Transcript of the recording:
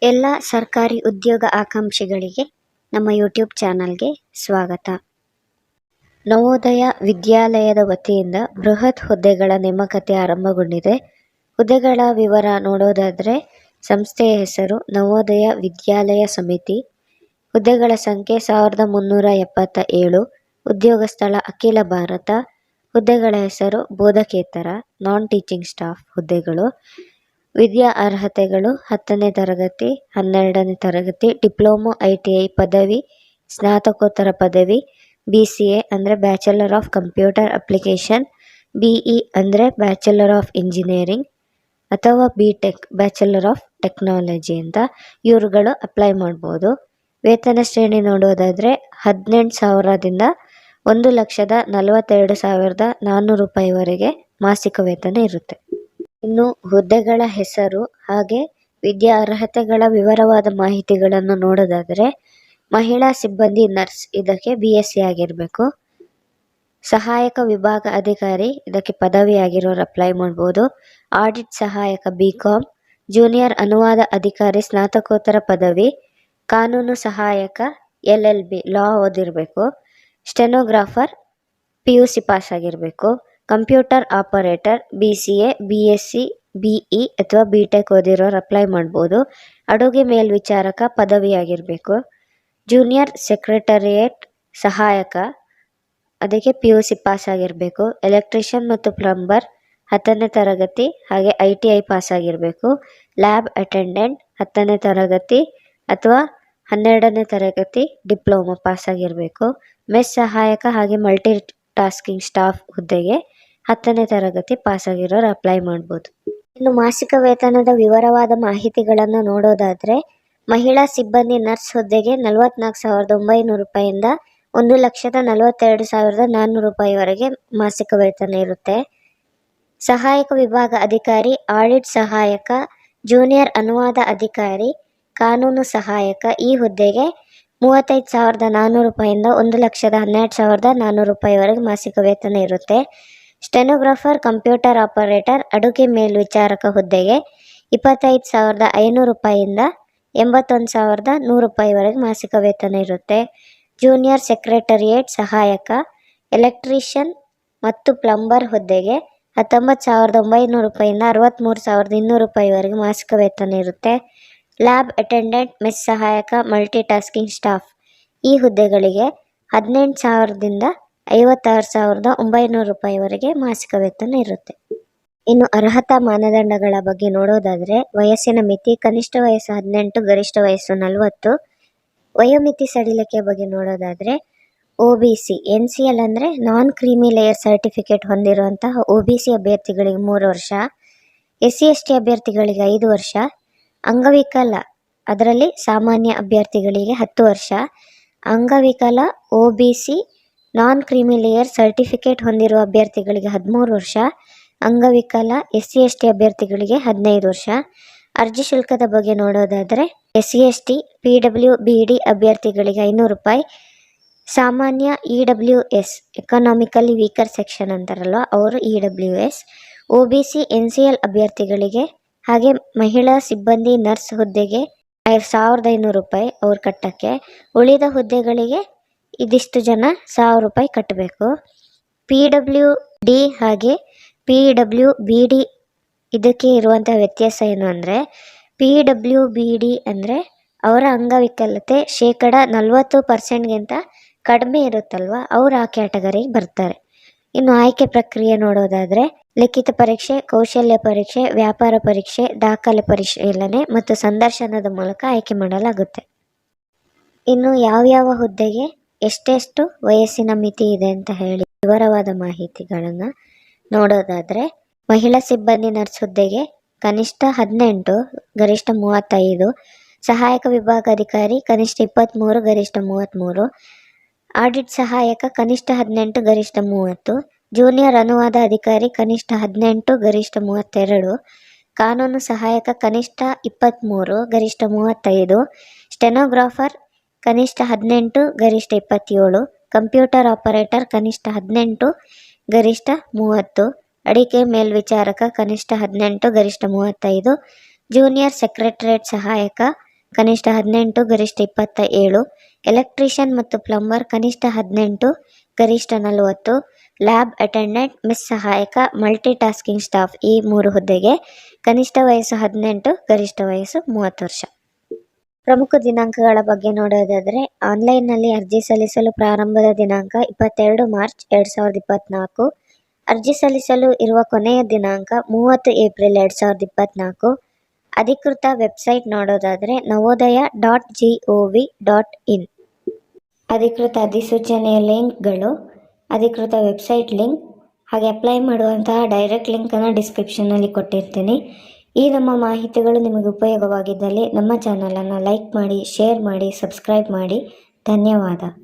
ಎಲ್ಲ ಸರ್ಕಾರಿ ಉದ್ಯೋಗ ಆಕಾಂಕ್ಷಿಗಳಿಗೆ ನಮ್ಮ ಯೂಟ್ಯೂಬ್ ಚಾನಲ್ಗೆ ಸ್ವಾಗತ. ನವೋದಯ ವಿದ್ಯಾಲಯದ ವತಿಯಿಂದ ಬೃಹತ್ ಹುದ್ದೆಗಳ ನೇಮಕಾತಿ ಆರಂಭಗೊಂಡಿದೆ. ಹುದ್ದೆಗಳ ವಿವರ ನೋಡೋದಾದರೆ ಸಂಸ್ಥೆಯ ಹೆಸರು ನವೋದಯ ವಿದ್ಯಾಲಯ ಸಮಿತಿ. ಹುದ್ದೆಗಳ ಸಂಖ್ಯೆ 1377. ಉದ್ಯೋಗ ಸ್ಥಳ ಅಖಿಲ ಭಾರತ. ಹುದ್ದೆಗಳ ಹೆಸರು ಬೋಧಕೇತರ ನಾನ್ ಟೀಚಿಂಗ್ ಸ್ಟಾಫ್ ಹುದ್ದೆಗಳು. ವಿದ್ಯಾ ಅರ್ಹತೆಗಳು 10ನೇ ತರಗತಿ, 12ನೇ ತರಗತಿ, ಡಿಪ್ಲೊಮೊ, ITI ಪದವಿ, ಸ್ನಾತಕೋತ್ತರ ಪದವಿ, BCA ಅಂದರೆ bachelor of computer application, BE ಅಂದರೆ ಬ್ಯಾಚುಲರ್ ಆಫ್ ಇಂಜಿನಿಯರಿಂಗ್ ಅಥವಾ BTech ಬ್ಯಾಚುಲರ್ ಆಫ್ ಟೆಕ್ನಾಲಜಿ ಅಂತ ಇವರುಗಳು ಅಪ್ಲೈ ಮಾಡ್ಬೋದು. ವೇತನ ಶ್ರೇಣಿ ನೋಡೋದಾದರೆ 18,000ದಿಂದ 1,42,400 ರೂಪಾಯಿವರೆಗೆ ಮಾಸಿಕ ವೇತನ ಇರುತ್ತೆ. ಇನ್ನು ಹುದ್ದೆಗಳ ಹೆಸರು ಹಾಗೆ ವಿದ್ಯಾ ಅರ್ಹತೆಗಳ ವಿವರವಾದ ಮಾಹಿತಿಗಳನ್ನು ನೋಡೋದಾದರೆ ಮಹಿಳಾ ಸಿಬ್ಬಂದಿ ನರ್ಸ್ ಇದಕ್ಕೆ BSc ಆಗಿರಬೇಕು. ಸಹಾಯಕ ವಿಭಾಗ ಅಧಿಕಾರಿ ಇದಕ್ಕೆ ಪದವಿ ಆಗಿರೋರು ಅಪ್ಲೈ ಮಾಡ್ಬೋದು. ಆಡಿಟ್ ಸಹಾಯಕ BCom. ಜೂನಿಯರ್ ಅನುವಾದ ಅಧಿಕಾರಿ ಸ್ನಾತಕೋತ್ತರ ಪದವಿ. ಕಾನೂನು ಸಹಾಯಕ LLB ಲಾ ಓದಿರಬೇಕು. ಸ್ಟೆನೋಗ್ರಾಫರ್ PUC ಪಾಸ್ ಆಗಿರಬೇಕು. Computer operator BCA, BSc, BE ಅಥವಾ BTech ಓದಿರೋರು ಅಪ್ಲೈ ಮಾಡ್ಬೋದು. ಅಡುಗೆ ಮೇಲ್ವಿಚಾರಕ ಪದವಿ ಆಗಿರಬೇಕು. ಜೂನಿಯರ್ ಸೆಕ್ರೆಟರಿಯೇಟ್ ಸಹಾಯಕ ಅದಕ್ಕೆ PUC ಪಾಸ್ ಆಗಿರಬೇಕು. ಎಲೆಕ್ಟ್ರಿಷಿಯನ್ ಮತ್ತು ಪ್ಲಂಬರ್ 10ನೇ ತರಗತಿ ಹಾಗೆ ITI ಪಾಸ್ ಆಗಿರಬೇಕು. ಲ್ಯಾಬ್ ಅಟೆಂಡೆಂಟ್ 10ನೇ ತರಗತಿ ಅಥವಾ 12ನೇ ತರಗತಿ ಡಿಪ್ಲೊಮೊ ಪಾಸ್ ಆಗಿರಬೇಕು. ಮೆಸ್ ಸಹಾಯಕ ಹಾಗೆ ಮಲ್ಟಿ ಟಾಸ್ಕಿಂಗ್ ಸ್ಟಾಫ್ ಹುದ್ದೆಗೆ 10ನೇ ತರಗತಿ ಪಾಸ್ ಆಗಿರೋರು ಅಪ್ಲೈ ಮಾಡ್ಬೋದು. ಇನ್ನು ಮಾಸಿಕ ವೇತನದ ವಿವರವಾದ ಮಾಹಿತಿಗಳನ್ನು ನೋಡೋದಾದರೆ ಮಹಿಳಾ ಸಿಬ್ಬಂದಿ ನರ್ಸ್ ಹುದ್ದೆಗೆ 44,900 ರೂಪಾಯಿಯಿಂದ 1,42,400 ರೂಪಾಯಿವರೆಗೆ ಮಾಸಿಕ ವೇತನ ಇರುತ್ತೆ. ಸಹಾಯಕ ವಿಭಾಗ ಅಧಿಕಾರಿ, ಆಡಿಟ್ ಸಹಾಯಕ, ಜೂನಿಯರ್ ಅನುವಾದ ಅಧಿಕಾರಿ, ಕಾನೂನು ಸಹಾಯಕ ಈ ಹುದ್ದೆಗೆ 35,400 ರೂಪಾಯಿಯಿಂದ 1,12,400 ರೂಪಾಯಿವರೆಗೆ ಮಾಸಿಕ ವೇತನ ಇರುತ್ತೆ. ಸ್ಟೆನೋಗ್ರಾಫರ್, ಕಂಪ್ಯೂಟರ್ ಆಪರೇಟರ್, ಅಡುಗೆ ಮೇಲ್ವಿಚಾರಕ ಹುದ್ದೆಗೆ 25,500 ರೂಪಾಯಿಯಿಂದ 81,100 ರೂಪಾಯಿವರೆಗೆ ಮಾಸಿಕ ವೇತನ ಇರುತ್ತೆ. ಜೂನಿಯರ್ ಸೆಕ್ರೆಟರಿಯೇಟ್ ಸಹಾಯಕ, ಎಲೆಕ್ಟ್ರಿಷಿಯನ್ ಮತ್ತು ಪ್ಲಂಬರ್ ಹುದ್ದೆಗೆ 19,900 ರೂಪಾಯಿಯಿಂದ 63,200 ರೂಪಾಯಿವರೆಗೆ ಮಾಸಿಕ ವೇತನ ಇರುತ್ತೆ. ಲ್ಯಾಬ್ ಅಟೆಂಡೆಂಟ್, ಮೆಸ್ ಸಹಾಯಕ, ಮಲ್ಟಿ ಟಾಸ್ಕಿಂಗ್ ಸ್ಟಾಫ್ ಈ ಹುದ್ದೆಗಳಿಗೆ 18,000ದಿಂದ 56,900 ರೂಪಾಯಿವರೆಗೆ ಮಾಸಿಕ ವೇತನ ಇರುತ್ತೆ. ಇನ್ನು ಅರ್ಹತಾ ಮಾನದಂಡಗಳ ಬಗ್ಗೆ ನೋಡೋದಾದರೆ ವಯಸ್ಸಿನ ಮಿತಿ ಕನಿಷ್ಠ ವಯಸ್ಸು 18, ಗರಿಷ್ಠ ವಯಸ್ಸು 40. ವಯೋಮಿತಿ ಸಡಿಲಿಕೆ ಬಗ್ಗೆ ನೋಡೋದಾದರೆ OBC NCL ಅಂದರೆ ನಾನ್ ಕ್ರೀಮಿ ಲೇಯರ್ ಸರ್ಟಿಫಿಕೇಟ್ ಹೊಂದಿರುವಂತಹ OBC ಅಭ್ಯರ್ಥಿಗಳಿಗೆ 3 ವರ್ಷ, SC/ST ಅಭ್ಯರ್ಥಿಗಳಿಗೆ 5 ವರ್ಷ, ಅಂಗವಿಕಲ ಅದರಲ್ಲಿ ಸಾಮಾನ್ಯ ಅಭ್ಯರ್ಥಿಗಳಿಗೆ 10 ವರ್ಷ, ಅಂಗವಿಕಲ OBC non creamy layer certificate ಹೊಂದಿರುವ ಅಭ್ಯರ್ಥಿಗಳಿಗೆ 13 ವರ್ಷ, ಅಂಗವಿಕಲ SC/ST ಅಭ್ಯರ್ಥಿಗಳಿಗೆ 15 ವರ್ಷ. ಅರ್ಜಿ ಶುಲ್ಕದ ಬಗ್ಗೆ ನೋಡೋದಾದರೆ SC/ST PWBD ಅಭ್ಯರ್ಥಿಗಳಿಗೆ 500 ರೂಪಾಯಿ, ಸಾಮಾನ್ಯ EWS ಎಕನಾಮಿಕಲಿ ವೀಕರ್ ಸೆಕ್ಷನ್ ಅಂತಾರಲ್ವ ಅವರು EWS, OBC NCL ಅಭ್ಯರ್ಥಿಗಳಿಗೆ ಹಾಗೆ ಮಹಿಳಾ ಸಿಬ್ಬಂದಿ ನರ್ಸ್ ಹುದ್ದೆಗೆ 1,500 ರೂಪಾಯಿ ಅವ್ರು ಕಟ್ಟಕ್ಕೆ. ಉಳಿದ ಹುದ್ದೆಗಳಿಗೆ ಇದಿಷ್ಟು ಜನ 1,000 ರೂಪಾಯಿ ಕಟ್ಟಬೇಕು. PWD ಹಾಗೆ PWBD ಇದಕ್ಕೆ ಇರುವಂಥ ವ್ಯತ್ಯಾಸ ಏನು ಅಂದರೆ PWBD ಅಂದರೆ ಅವರ ಅಂಗವಿಕಲತೆ 40% ಕಡಿಮೆ ಇರುತ್ತಲ್ವ ಅವರು ಆ ಕ್ಯಾಟಗರಿಗೆ ಬರ್ತಾರೆ. ಇನ್ನು ಆಯ್ಕೆ ಪ್ರಕ್ರಿಯೆ ನೋಡೋದಾದರೆ ಲಿಖಿತ ಪರೀಕ್ಷೆ, ಕೌಶಲ್ಯ ಪರೀಕ್ಷೆ, ವ್ಯಾಪಾರ ಪರೀಕ್ಷೆ, ದಾಖಲೆ ಪರಿಶೀಲನೆ ಮತ್ತು ಸಂದರ್ಶನದ ಮೂಲಕ ಆಯ್ಕೆ ಮಾಡಲಾಗುತ್ತೆ. ಇನ್ನು ಯಾವ್ಯಾವ ಹುದ್ದೆಗೆ ಎಷ್ಟೆಷ್ಟು ವಯಸ್ಸಿನ ಮಿತಿ ಇದೆ ಅಂತ ಹೇಳಿ ವಿವರವಾದ ಮಾಹಿತಿಗಳನ್ನು ನೋಡೋದಾದರೆ ಮಹಿಳಾ ಸಿಬ್ಬಂದಿ ನರ್ಸ್ ಹುದ್ದೆಗೆ ಕನಿಷ್ಠ 18, ಗರಿಷ್ಠ 35. ಸಹಾಯಕ ವಿಭಾಗ ಅಧಿಕಾರಿ ಕನಿಷ್ಠ 23, ಗರಿಷ್ಠ 33. ಆಡಿಟ್ ಸಹಾಯಕ ಕನಿಷ್ಠ 18, ಗರಿಷ್ಠ 30. ಜೂನಿಯರ್ ಅನುವಾದ ಅಧಿಕಾರಿ ಕನಿಷ್ಠ 18, ಗರಿಷ್ಠ 32. ಕಾನೂನು ಸಹಾಯಕ ಕನಿಷ್ಠ 23, ಗರಿಷ್ಠ 35. ಸ್ಟೆನೋಗ್ರಾಫರ್ ಕನಿಷ್ಠ 18, ಗರಿಷ್ಠ 27. ಕಂಪ್ಯೂಟರ್ ಆಪರೇಟರ್ ಕನಿಷ್ಠ 18, ಗರಿಷ್ಠ 30. ಅಡಿಕೆ ಮೇಲ್ವಿಚಾರಕ ಕನಿಷ್ಠ 18, ಗರಿಷ್ಠ 35. ಜೂನಿಯರ್ ಸೆಕ್ರೆಟರಿಯೇಟ್ ಸಹಾಯಕ ಕನಿಷ್ಠ 18, ಗರಿಷ್ಠ 27. ಎಲೆಕ್ಟ್ರಿಷಿಯನ್ ಮತ್ತು ಪ್ಲಂಬರ್ ಕನಿಷ್ಠ 18, ಗರಿಷ್ಠ 40. ಲ್ಯಾಬ್ ಅಟೆಂಡೆಂಟ್, ಮಿಸ್ ಸಹಾಯಕ, ಮಲ್ಟಿ ಟಾಸ್ಕಿಂಗ್ ಸ್ಟಾಫ್ ಈ 3 ಹುದ್ದೆಗೆ ಕನಿಷ್ಠ ವಯಸ್ಸು 18, ಗರಿಷ್ಠ ವಯಸ್ಸು 30 ವರ್ಷ. ಪ್ರಮುಖ ದಿನಾಂಕಗಳ ಬಗ್ಗೆ ನೋಡೋದಾದರೆ, ಆನ್ಲೈನ್ನಲ್ಲಿ ಅರ್ಜಿ ಸಲ್ಲಿಸಲು ಪ್ರಾರಂಭದ ದಿನಾಂಕ 22 ಮಾರ್ಚ್ 2024. ಅರ್ಜಿ ಸಲ್ಲಿಸಲು ಇರುವ ಕೊನೆಯ ದಿನಾಂಕ 30 ಏಪ್ರಿಲ್ 2024. ಅಧಿಕೃತ ವೆಬ್ಸೈಟ್ ನೋಡೋದಾದರೆ navodaya.gov.in. ಅಧಿಕೃತ ಅಧಿಸೂಚನೆಯ ಲಿಂಕ್ಗಳು, ಅಧಿಕೃತ ವೆಬ್ಸೈಟ್ ಲಿಂಕ್ ಹಾಗೆ ಅಪ್ಲೈ ಮಾಡುವಂತಹ ಡೈರೆಕ್ಟ್ ಲಿಂಕನ್ನು ಡಿಸ್ಕ್ರಿಪ್ಷನ್ನಲ್ಲಿ ಕೊಟ್ಟಿರ್ತೀನಿ. ಈ ನಮ್ಮ ಮಾಹಿತಿಗಳು ನಿಮಗೆ ಉಪಯೋಗವಾಗಿದ್ದಲ್ಲಿ ನಮ್ಮ ಚಾನಲನ್ನು ಲೈಕ್ ಮಾಡಿ, ಶೇರ್ ಮಾಡಿ, ಸಬ್ಸ್ಕ್ರೈಬ್ ಮಾಡಿ. ಧನ್ಯವಾದ.